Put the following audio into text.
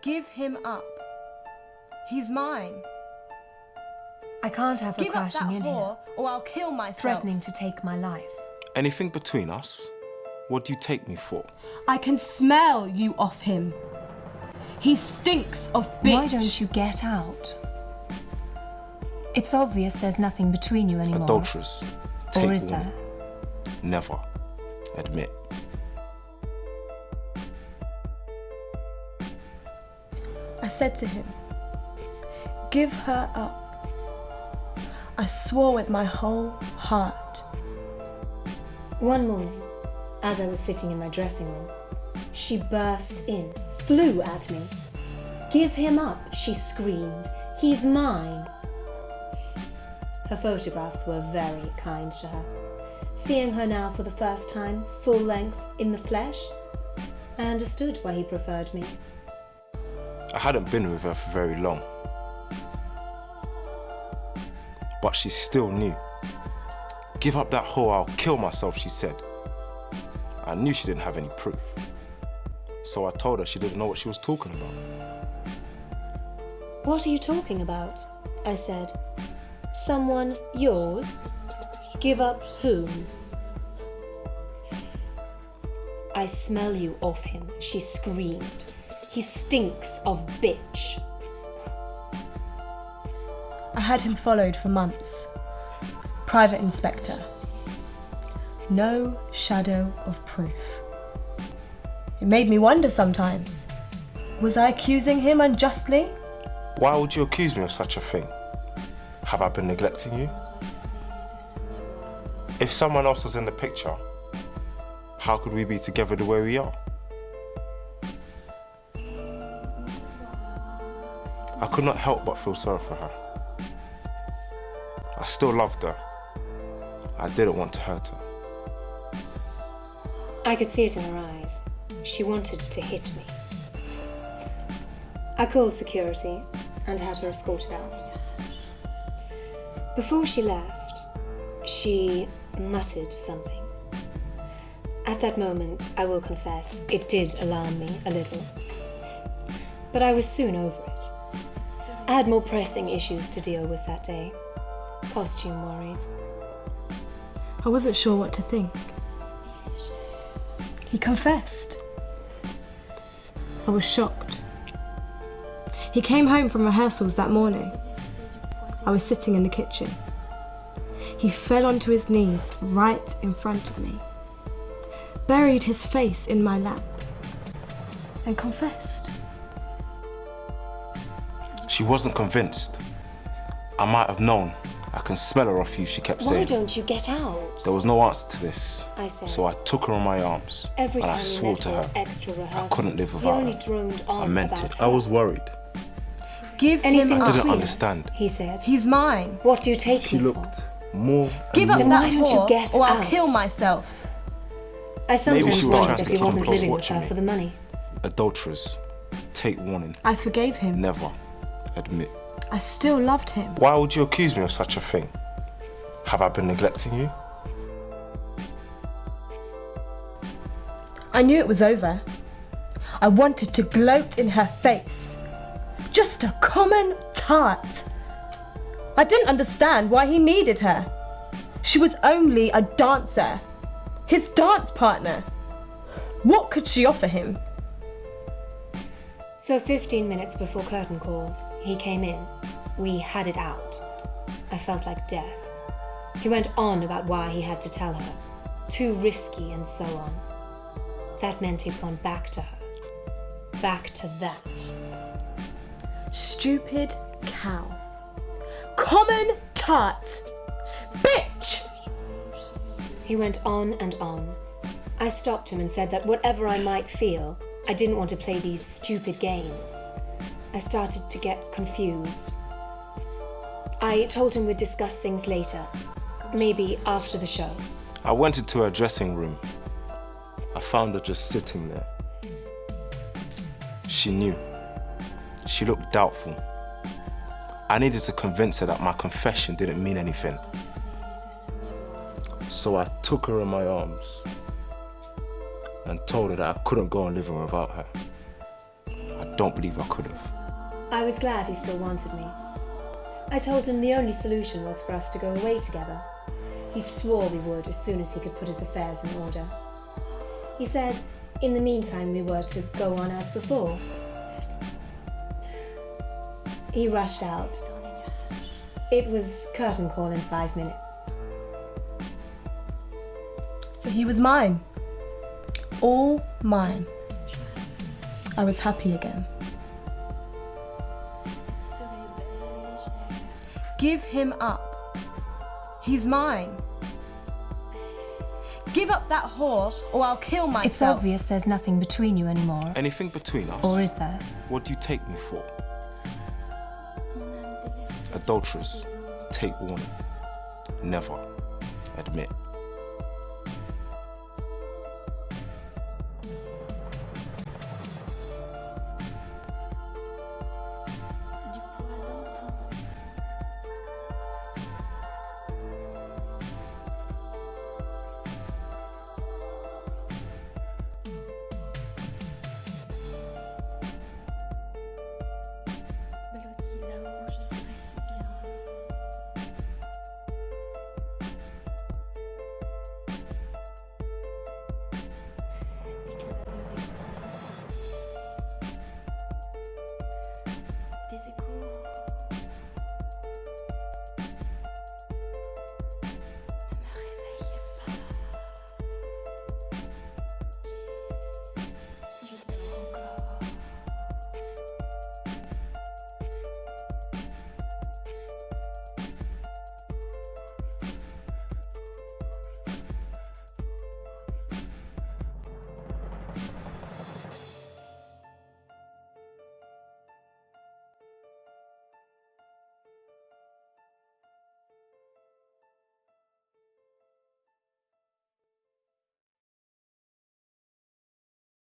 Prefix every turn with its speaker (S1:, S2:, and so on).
S1: Give him up. He's mine.
S2: I can't have her
S1: Give up
S2: crashing
S1: that
S2: in
S1: whore,
S2: here,
S1: or I'll kill myself.
S2: threatening to take my life.
S3: Anything between us? What do you take me for?
S1: I can smell you off him. He stinks of bitch.
S2: Why don't you get out? It's obvious there's nothing between you anymore.
S3: Adulterers. Take
S2: Or is
S3: warning.
S2: there?
S3: Never admit.
S1: I said to him, give her up. I swore with my whole heart.
S2: One morning, as I was sitting in my dressing room, she burst in, flew at me. Give him up, she screamed. He's mine. Her photographs were very kind to her. Seeing her now for the first time, full length, in the flesh, I understood why he preferred me.
S3: I hadn't been with her for very long. But she still knew. Give up that whore, I'll kill myself, she said. I knew she didn't have any proof. So I told her she didn't know what she was talking about.
S2: What are you talking about? I said. Someone yours? Give up whom? I smell you off him, she screamed. He stinks of bitch.
S1: I had him followed for months. Private inspector. No shadow of proof. It made me wonder sometimes. Was I accusing him unjustly?
S3: Why would you accuse me of such a thing? Have I been neglecting you? If someone else was in the picture, how could we be together the way we are? I could not help but feel sorry for her. I still loved her. I didn't want to hurt her.
S2: I could see it in her eyes. She wanted to hit me. I called security and had her escorted out. Before she left, she muttered something. At that moment, I will confess, it did alarm me a little. But I was soon over it. I had more pressing issues to deal with that day. Costume worries.
S1: I wasn't sure what to think. He confessed. I was shocked. He came home from rehearsals that morning. I was sitting in the kitchen. He fell onto his knees right in front of me, buried his face in my lap, and confessed.
S3: She wasn't convinced. I might have known. I can smell her off you, she kept saying.
S2: Why don't you get out?
S3: There was no answer to this.
S2: I said.
S3: So I took her in my arms
S2: Every
S3: and
S2: time
S3: I swore to her
S2: extra
S3: I couldn't live
S2: he
S3: without
S2: only
S3: her.
S2: droned on
S3: I meant
S2: about
S3: it.
S2: her.
S3: I was worried.
S1: Give
S2: Anything
S1: him
S3: I
S1: up.
S3: didn't
S2: between
S3: understand.
S2: us, he said.
S1: He's mine.
S2: What do you take
S3: She
S2: me
S3: looked more
S1: Give
S3: and
S1: up
S3: more.
S1: that
S2: why don't you
S1: whore,
S2: get
S1: or I'll
S2: out?
S1: kill myself.
S2: for? I
S3: Maybe
S2: sometimes
S3: she was
S2: wondered
S3: trying
S2: if
S3: to
S2: he
S3: come
S2: wasn't
S3: close
S2: living with
S3: watching
S2: her
S3: me.
S2: for the money.
S3: Adulterers, take warning.
S1: I forgave him.
S3: Never admit.
S1: I still loved him.
S3: Why would you accuse me of such a thing? Have I been neglecting you?
S1: I knew it was over. I wanted to gloat in her face. Just a common tart. I didn't understand why he needed her. She was only a dancer, his dance partner. What could she offer him?
S2: So 15 minutes before curtain call, he came in. We had it out. I felt like death. He went on about why he had to tell her. Too risky and so on. That meant he'd gone back to her. Back to that.
S1: Stupid cow. Common tart. Bitch!
S2: He went on and on. I stopped him and said that whatever I might feel, I didn't want to play these stupid games. I started to get confused. I told him we'd discuss things later, maybe after the show.
S3: I went into her dressing room. I found her just sitting there. She knew. She looked doubtful. I needed to convince her that my confession didn't mean anything. So I took her in my arms and told her that I couldn't go on living without her. I don't believe I could have.
S2: I was glad he still wanted me. I told him the only solution was for us to go away together. He swore we would as soon as he could put his affairs in order. He said, in the meantime, we were to go on as before. He rushed out. It was curtain call in 5 minutes.
S1: So he was mine. All mine. I was happy again. Give him up. He's mine. Give up that whore or I'll kill myself.
S2: It's obvious there's nothing between you anymore.
S3: Anything between us?
S2: Or is there?
S3: What do you take me for? Adulteress, take warning. Never admit.